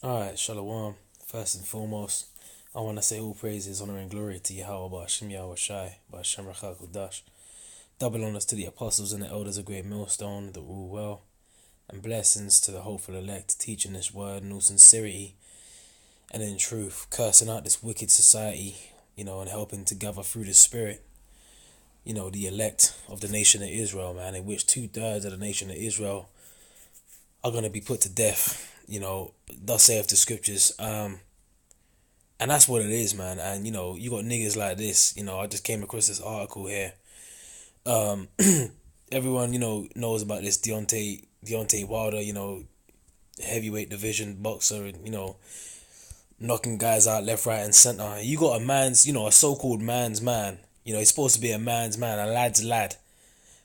Alright, Shalom. First and foremost, I want to say all praises, honor, and glory to Yahweh, Ba'ashem Yahweh Shai, Ba'ashem Rachel Kudash. Double honors to the apostles and the elders of GreatMillStone that rule well, and blessings to the hopeful elect, teaching this word in all sincerity and in truth, cursing out this wicked society, and helping to gather through the spirit, the elect of the nation of Israel, man, in which 2/3 of the nation of Israel are going to be put to death, thus saith the scriptures. And that's what it is, man. And, you got niggas like this. I just came across this article here. Um, Everyone, knows about this Deontay Wilder, heavyweight division boxer, and, knocking guys out left, right, and center. You got a man's, a so-called man's man. He's supposed to be a man's man, a lad's lad,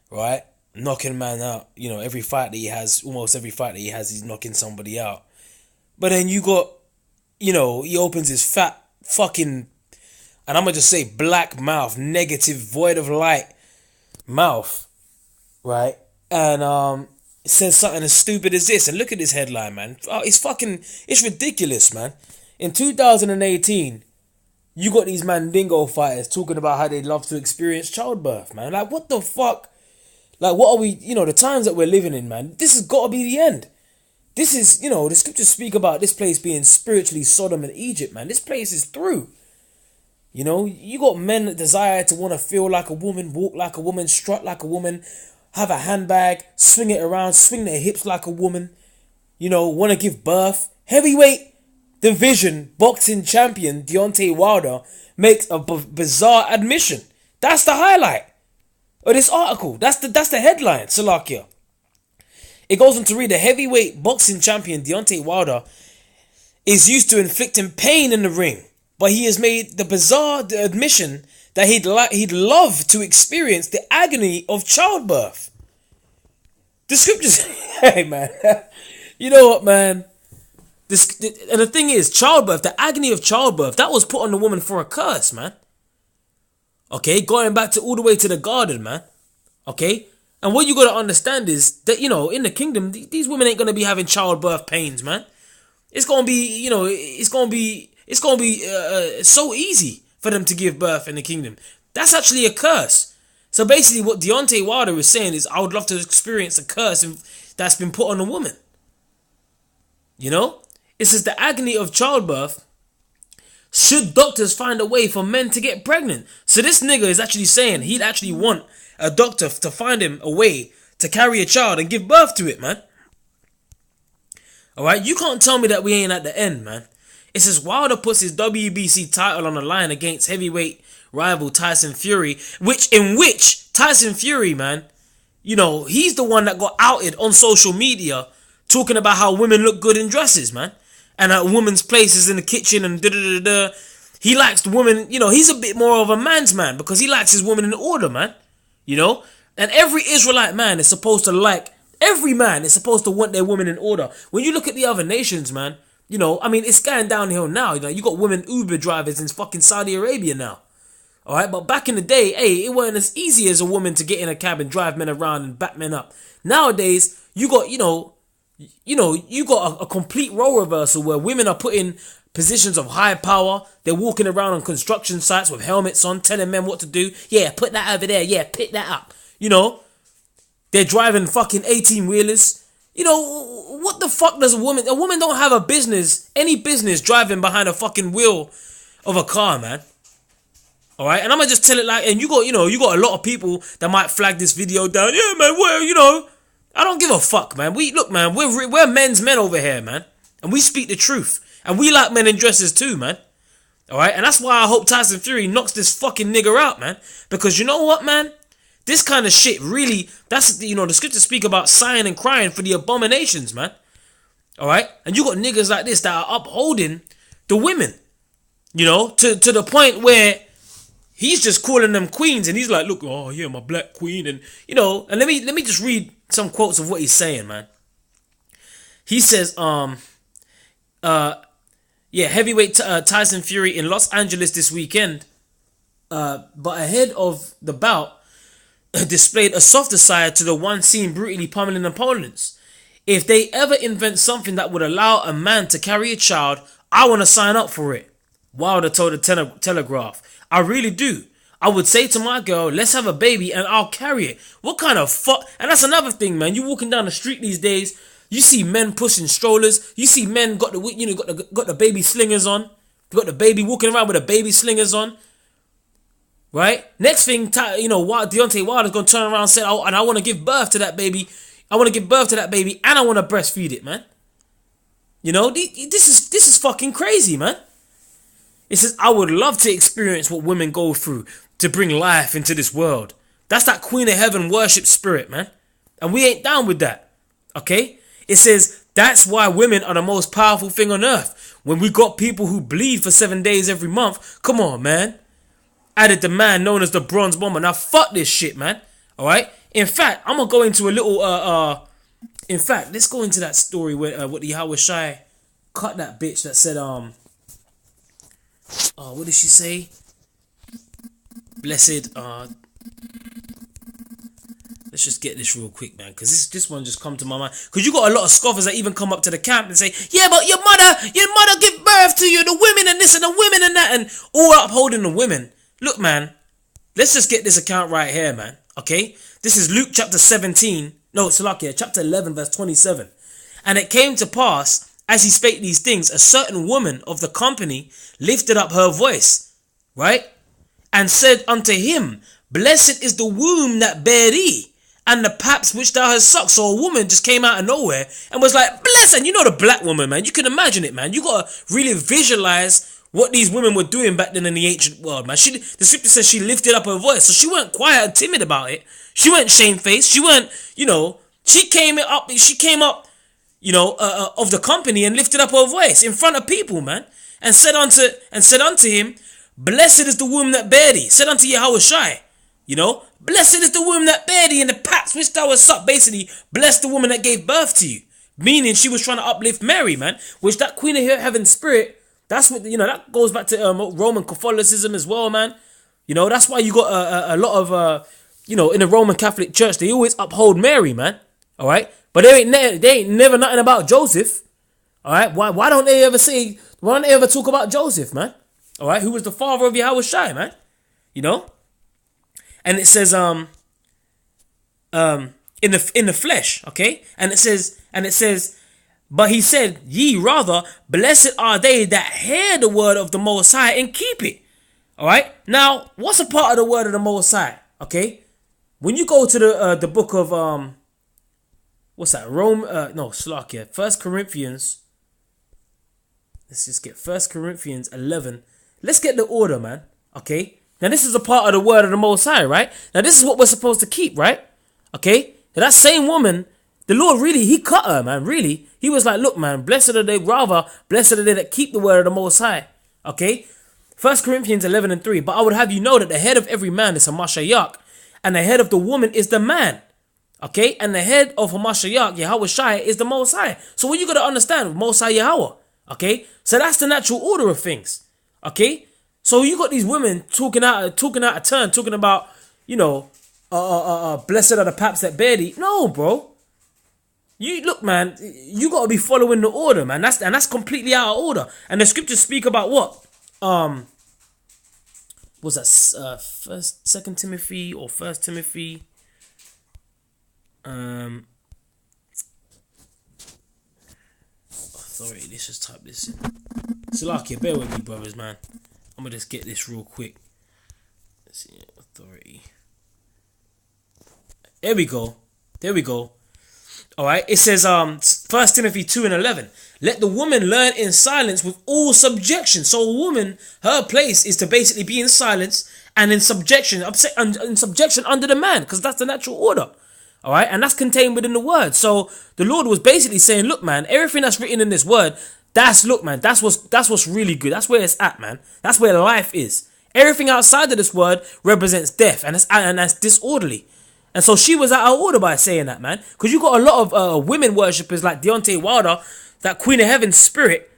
right? Knocking man out. Every fight that he has, almost every fight that he has, he's knocking somebody out. But then you got, he opens his fat fucking, and I'm gonna just say black mouth, negative, void of light mouth, right? And says something as stupid as this. And look at this headline, man. Oh, it's ridiculous, man. In 2018, you got these Mandingo fighters talking about how they love to experience childbirth, man. Like, what the fuck? Like, what are we, the times that we're living in, man? This has got to be the end. This is, the scriptures speak about this place being spiritually Sodom and Egypt, man. This place is through. You got men that desire to want to feel like a woman, walk like a woman, strut like a woman, have a handbag, swing it around, swing their hips like a woman, want to give birth. Heavyweight division boxing champion Deontay Wilder makes a bizarre admission. That's the highlight of this article. That's the headline, Salakia. It goes on to read, the heavyweight boxing champion Deontay Wilder is used to inflicting pain in the ring, but he has made the bizarre admission that he'd love to experience the agony of childbirth. The scriptures, hey man, you know what, man? And the thing is, childbirth, the agony of childbirth, that was put on the woman for a curse, man. Okay, going back to all the way to the garden, man. Okay. And what you got to understand is that, in the kingdom, these women ain't going to be having childbirth pains, man. It's going to be, it's going to be so easy for them to give birth in the kingdom. That's actually a curse. So basically what Deontay Wilder is saying is, I would love to experience a curse that's been put on a woman. It says the agony of childbirth, should doctors find a way for men to get pregnant. So this nigga is actually saying he'd actually want a doctor to find him a way to carry a child and give birth to it, man. Alright, you can't tell me that we ain't at the end, man. It says Wilder puts his WBC title on the line against heavyweight rival Tyson Fury, which Tyson Fury, man, he's the one that got outed on social media talking about how women look good in dresses, man. And a woman's place is in the kitchen and da-da-da-da. He likes the woman, he's a bit more of a man's man because he likes his woman in order, man. And every Israelite man is supposed to every man is supposed to want their woman in order. When you look at the other nations, man, it's going downhill now. You got women Uber drivers in fucking Saudi Arabia now. Alright, but back in the day, hey, it wasn't as easy as a woman to get in a cab and drive men around and back men up. Nowadays, you got, you got a complete role reversal where women are put in positions of high power. They're walking around on construction sites with helmets on, telling men what to do. Yeah, put that over there. Yeah, pick that up. They're driving fucking 18-wheelers. What the fuck does a woman don't have any business driving behind a fucking wheel of a car, man. Alright, and I'm gonna just tell it and you got a lot of people that might flag this video down. Yeah, man, I don't give a fuck, man. Man, we're men's men over here, man. And we speak the truth. And we like men in dresses too, man. Alright? And that's why I hope Tyson Fury knocks this fucking nigger out, man. Because you know what, man? This kind of shit really, the scriptures speak about sighing and crying for the abominations, man. Alright? And you got niggas like this that are upholding the women. To the point where he's just calling them queens and he's like, look, oh yeah, my black queen. And, and let me just read some quotes of what he's saying, man. He says, heavyweight Tyson Fury in Los Angeles this weekend, but ahead of the bout, displayed a softer side to the one seen brutally pummeling opponents. if they ever invent something that would allow a man to carry a child, I want to sign up for it. Wilder told the Telegraph. I really do. I would say to my girl, let's have a baby and I'll carry it. What kind of fuck? And that's another thing, man. You walking down the street these days, you see men pushing strollers. You see men got the baby slingers on. Got the baby walking around with the baby slingers on. Right? Next thing, Deontay Wilder's going to turn around and say, oh, and I want to give birth to that baby. I want to give birth to that baby and I want to breastfeed it, man. You know, this is fucking crazy, man. It says, I would love to experience what women go through to bring life into this world. That's that Queen of Heaven worship spirit, man. And we ain't down with that. Okay? It says, that's why women are the most powerful thing on earth. When we got people who bleed for 7 days every month, come on, man. Added the man known as the Bronze Bomber. Now, fuck this shit, man. Alright? In fact, I'm going to go into a little, in fact, let's go into that story where what the Yahweh Shai cut that bitch that said, what did she say? Blessed, let's just get this real quick, man, because this one just come to my mind. Because you got a lot of scoffers that even come up to the camp and say, yeah, but your mother give birth to you, the women and this and the women and that, and all upholding the women. Look, man, let's just get this account right here, man, okay? This is Luke chapter 17, no, Salakia, chapter 11, verse 27. And it came to pass, as he spake these things, a certain woman of the company lifted up her voice, right? And said unto him, blessed is the womb that bare thee, and the paps which thou hast sucked. So a woman just came out of nowhere and was like, blessed. And you know the black woman, man. You can imagine it, man. You got to really visualize what these women were doing back then in the ancient world, man. The scripture says she lifted up her voice. So she weren't quiet and timid about it. She weren't shamefaced. She weren't, she came up, of the company and lifted up her voice in front of people, man. And said unto him, blessed is the womb that bare thee. Said unto Yahweh Shai, blessed is the womb that bare thee and the paps which thou hast sucked. Basically, bless the woman that gave birth to you. Meaning she was trying to uplift Mary, man. Which that Queen of Heaven spirit, that's what, that goes back to Roman Catholicism as well, man. That's why you got a lot of, in the Roman Catholic Church, they always uphold Mary, man. All right? But they ain't never nothing about Joseph. All right? Why don't they ever talk about Joseph, man? All right? Who was the father of Yahweh Shai, man? And it says, in the flesh, okay? And it says, but he said, ye rather, blessed are they that hear the word of the Most High and keep it. All right? Now, what's a part of the word of the Most High? Okay? When you go to the book of, what's that? Slakia. 1 Corinthians. Let's just get 1 Corinthians 11. Let's get the order, man. Okay? Now, this is a part of the word of the Most High, right? Now, this is what we're supposed to keep, right? Okay? Now, that same woman, the Lord really, he cut her, man, really. He was like, look, man, blessed are they, rather, blessed are they that keep the word of the Most High. Okay? 1 Corinthians 11 and 3. But I would have you know that the head of every man is Hamashiach, and the head of the woman is the man. Okay? And the head of Hamashiach, Yahweh Shai, is the Most High. So what you got to understand, Most High Yahweh. Okay? So that's the natural order of things. Okay? So you got these women talking out of turn, talking about, blessed are the paps that bear thee. No, bro. You look, man, you got to be following the order, man. That's completely out of order. And the scriptures speak about what? Was that 2 Timothy or 1 Timothy? Authority, let's just type this in. Salakia, bear with me, brothers, man. I'm gonna just get this real quick. Let's see, authority. There we go. Alright, it says 1 Timothy 2 and 11. Let the woman learn in silence with all subjection. So a woman, her place is to basically be in silence and in subjection under the man, because that's the natural order. Alright, and that's contained within the word. So the Lord was basically saying, look, man, everything that's written in this word, that's what's really good. That's where it's at, man. That's where life is. Everything outside of this word represents death, and that's disorderly. And so she was out of order by saying that, man. Because you got a lot of women worshippers like Deontay Wilder, that Queen of Heaven spirit,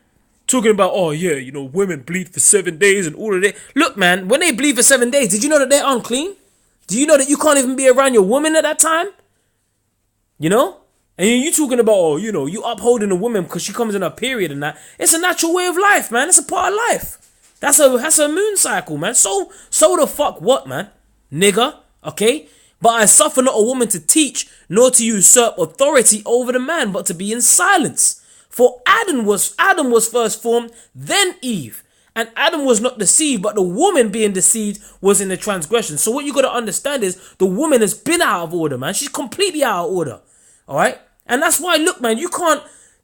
talking about, oh yeah, women bleed for 7 days and all of that. Look, man, when they bleed for 7 days, did you know that they're unclean? Do you know that you can't even be around your woman at that time? And you talking about, oh, you know, you upholding a woman because she comes in her period and that. It's a natural way of life, man. It's a part of life. That's a moon cycle, man. So the fuck what, man? Nigga, okay? But I suffer not a woman to teach, nor to usurp authority over the man, but to be in silence. For Adam was first formed, then Eve. And Adam was not deceived, but the woman being deceived was in the transgression. So what you got to understand is the woman has been out of order, man. She's completely out of order. All right? And that's why, look, man,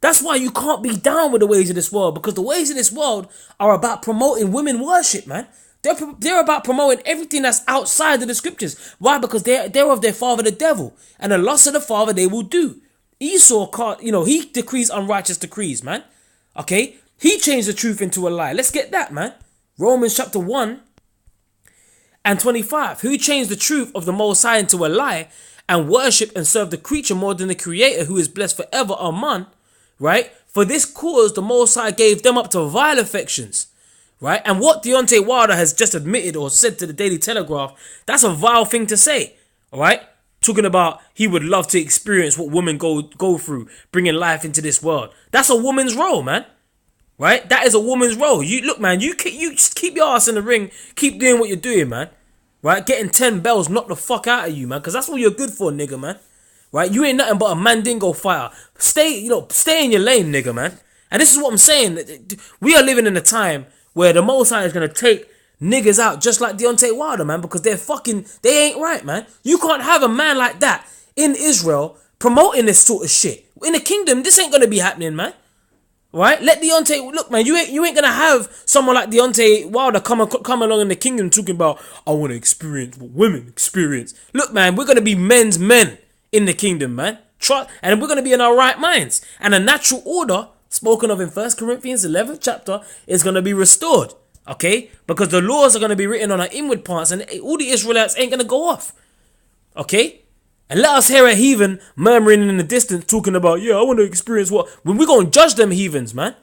that's why you can't be down with the ways of this world, because the ways of this world are about promoting women worship, man. They're about promoting everything that's outside of the scriptures. Why? Because they're of their father, the devil. And the lust of the father they will do. Esau can't, you know, he decrees unrighteous decrees, man. Okay? He changed the truth into a lie. Let's get that, man. Romans chapter 1 and 25. Who changed the truth of the Most High into a lie and worship and serve the creature more than the Creator, who is blessed forever. Amen. Right? For this cause the Most High gave them up to vile affections. Right? And what Deontay Wilder has just admitted or said to the Daily Telegraph, that's a vile thing to say. All right? Talking about he would love to experience what women go through, bringing life into this world. That's a woman's role, man. Right? That is a woman's role. You look, man, you just keep your ass in the ring. Keep doing what you're doing, man. Right? Getting 10 bells knocked the fuck out of you, man. Because that's what you're good for, nigga, man. Right? You ain't nothing but a mandingo fighter. Stay in your lane, nigga, man. And this is what I'm saying. We are living in a time where the Most High is going to take niggas out just like Deontay Wilder, man. Because they ain't right, man. You can't have a man like that in Israel promoting this sort of shit. In the kingdom, this ain't going to be happening, man. Right? Let Deontay, look, man, you ain't gonna have someone like Deontay Wilder come along in the kingdom talking about, I want to experience what women experience. Look, man, we're gonna be men's men in the kingdom, man. And we're gonna be in our right minds. And a natural order, spoken of in 1 Corinthians 11th chapter, is gonna be restored. Okay? Because the laws are gonna be written on our inward parts, and all the Israelites ain't gonna go off. Okay? And let us hear a heathen murmuring in the distance talking about, yeah, I want to experience what... When we're going to judge them heathens, man.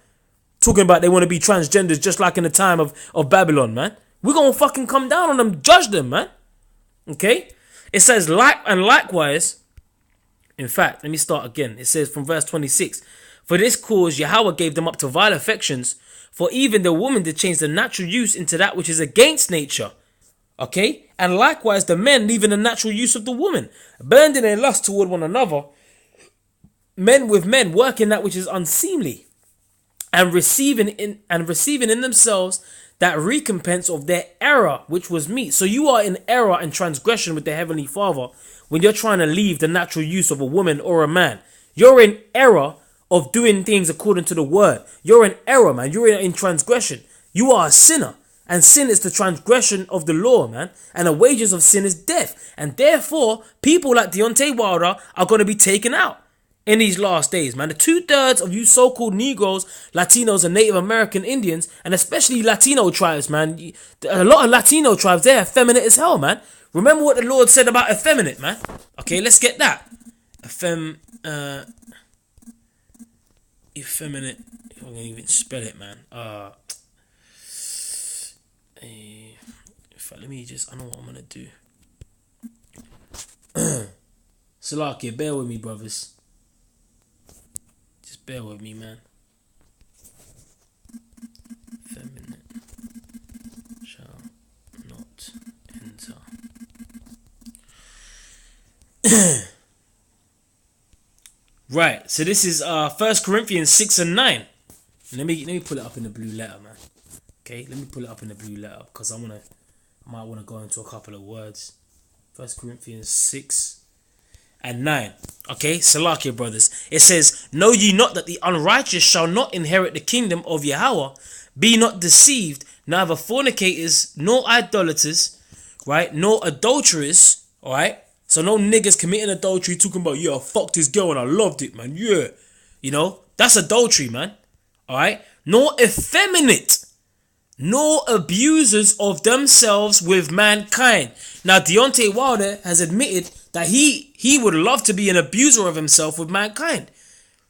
Talking about they want to be transgenders just like in the time of Babylon, man. We're going to fucking come down on them, judge them, man. Okay? It says, likewise... In fact, let me start again. It says from verse 26. For this cause Yahweh gave them up to vile affections, for even the woman did change the natural use into that which is against nature. Okay? And likewise the men leaving the natural use of the woman, burned in their lust toward one another, men with men working that which is unseemly, and receiving in themselves that recompense of their error which was meet. So you are in error and transgression with the Heavenly Father when you're trying to leave the natural use of a woman or a man. You're in error of doing things according to the word. You're in error, man. You're in transgression. You are a sinner. And sin is the transgression of the law, man. And the wages of sin is death. And therefore, people like Deontay Wilder are going to be taken out in these last days, man. The 2/3 of you so-called Negroes, Latinos, and Native American Indians, and especially Latino tribes, man. A lot of Latino tribes, they're effeminate as hell, man. Remember what the Lord said about effeminate, man. Okay, let's get that. Effeminate. I can't even spell it, man. In fact, let me just, I know what I'm gonna do. Salakia, bear with me, brothers. Just bear with me, man. Feminine shall not enter. Right, so this is 1 Corinthians 6 and 9. Let me pull it up in the blue letter, man. Okay, let me pull it up in the blue letter because I might want to go into a couple of words. 1 Corinthians 6 and 9. Okay, Salakia, brothers. It says, know ye not that the unrighteous shall not inherit the kingdom of Yahweh? Be not deceived, neither fornicators, nor idolaters, right, nor adulterers, all right? So no niggas committing adultery talking about, yeah, I fucked this girl and I loved it, man, yeah. You know, that's adultery, man, all right? Nor effeminate, nor abusers of themselves with mankind. Now, Deontay Wilder has admitted that he would love to be an abuser of himself with mankind.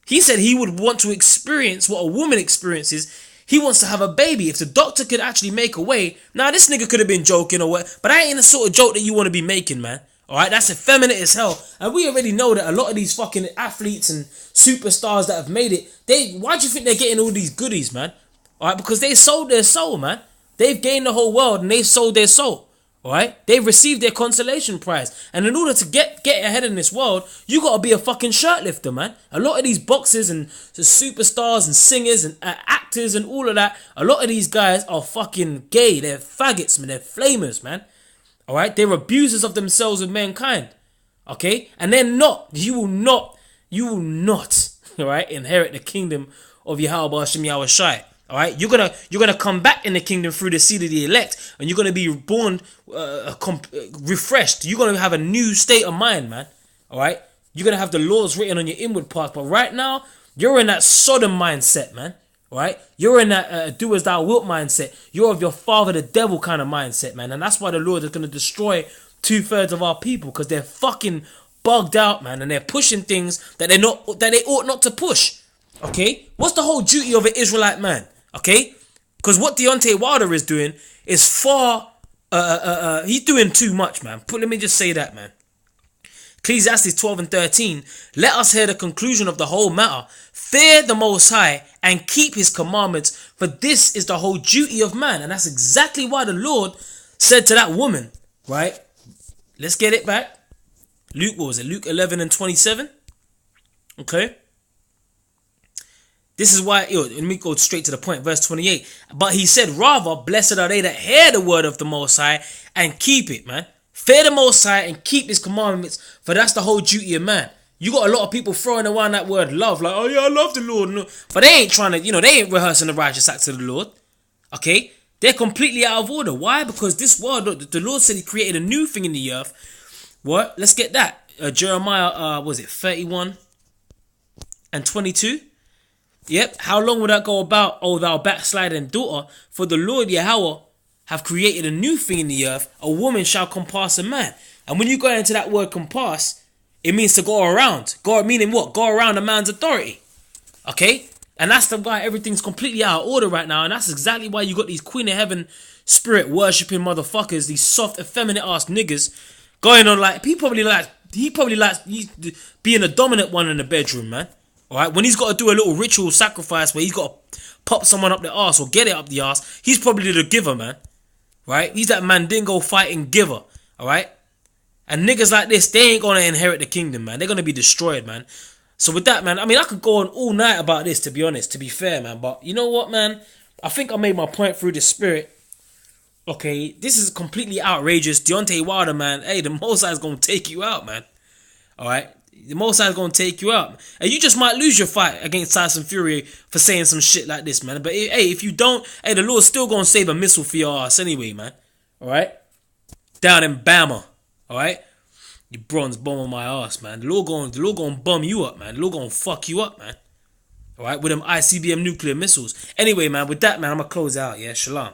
He said he would want to experience what a woman experiences. He wants to have a baby. If the doctor could actually make a way. Now, this nigga could have been joking or what, but that ain't the sort of joke that you want to be making, man. Alright, that's effeminate as hell. And we already know that a lot of these fucking athletes and superstars that have made it, why do you think they're getting all these goodies, man? Alright, because they sold their soul, man. They've gained the whole world and they've sold their soul. Alright? They've received their consolation prize. And in order to get ahead in this world, you gotta be a fucking shirt lifter, man. A lot of these boxers and superstars and singers and actors and all of that, a lot of these guys are fucking gay. They're faggots, man. They're flamers, man. Alright? They're abusers of themselves and mankind. Okay? And they're not. You will not, alright, inherit the kingdom of Yahweh Hashem Yahweh Shai. Alright? You're gonna come back in the kingdom through the seed of the elect, and you're gonna be born refreshed. You're gonna have a new state of mind, man. Alright? You're gonna have the laws written on your inward parts. But right now, you're in that Sodom mindset, man. Right? You're in that do as thou wilt mindset. You're of your father the devil kind of mindset, man. And that's why the Lord is going to destroy 2/3 of our people, because they're fucking bugged out, man. And they're pushing things that they ought not to push. Okay? What's the whole duty of an Israelite man? Okay? Because what Deontay Wilder is doing is far he's doing too much, man. Let me just say that, man. Ecclesiastes 12 and 13, let us hear the conclusion of the whole matter. Fear the Most High and keep his commandments, for this is the whole duty of man. And that's exactly why the Lord said to that woman, right? Let's get it back. Luke, what was it? Luke 11 and 27. Okay. This is why, let me go straight to the point. Verse 28. But he said, rather, blessed are they that hear the word of the Most High and keep it, man. Fear the Most High and keep his commandments, for that's the whole duty of man. You got a lot of people throwing around that word love, like, oh yeah, I love the Lord. No. But they ain't trying to, they ain't rehearsing the righteous acts of the Lord. Okay? They're completely out of order. Why? Because this world, the Lord said he created a new thing in the earth. What? Let's get that. Jeremiah, was it 31 and 22? Yep. How long will that go about, O thou backsliding daughter? For the Lord Yahweh have created a new thing in the earth. A woman shall compass a man. And when you go into that word compass, it means to go around. Go, meaning what? Go around a man's authority. Okay? And that's the why everything's completely out of order right now. And that's exactly why you got these Queen of Heaven spirit worshipping motherfuckers, these soft, effeminate ass niggas going on like, he probably likes being a dominant one in the bedroom, man. Alright? When he's got to do a little ritual sacrifice where he's got to pop someone up the arse or get it up the arse, he's probably the giver, man. Right? He's that mandingo fighting giver. Alright? And niggas like this, they ain't gonna inherit the kingdom, man. They're gonna be destroyed, man. So with that, man, I mean, I could go on all night about this, to be honest, to be fair, man. But you know what, man? I think I made my point through the spirit. Okay, this is completely outrageous. Deontay Wilder, man. Hey, the Most High is gonna take you out, man. Alright? The Most High is gonna take you out. And you just might lose your fight against Tyson Fury for saying some shit like this, man. But hey, if you don't, hey, the Lord's still gonna save a missile for your ass anyway, man. Alright? Down in Bama. Alright? You bronze bomb on my ass, man. The Lord gonna bum you up, man. The Lord gonna fuck you up, man. Alright? With them ICBM nuclear missiles. Anyway, man, with that, man, I'm gonna close out, yeah? Shalom.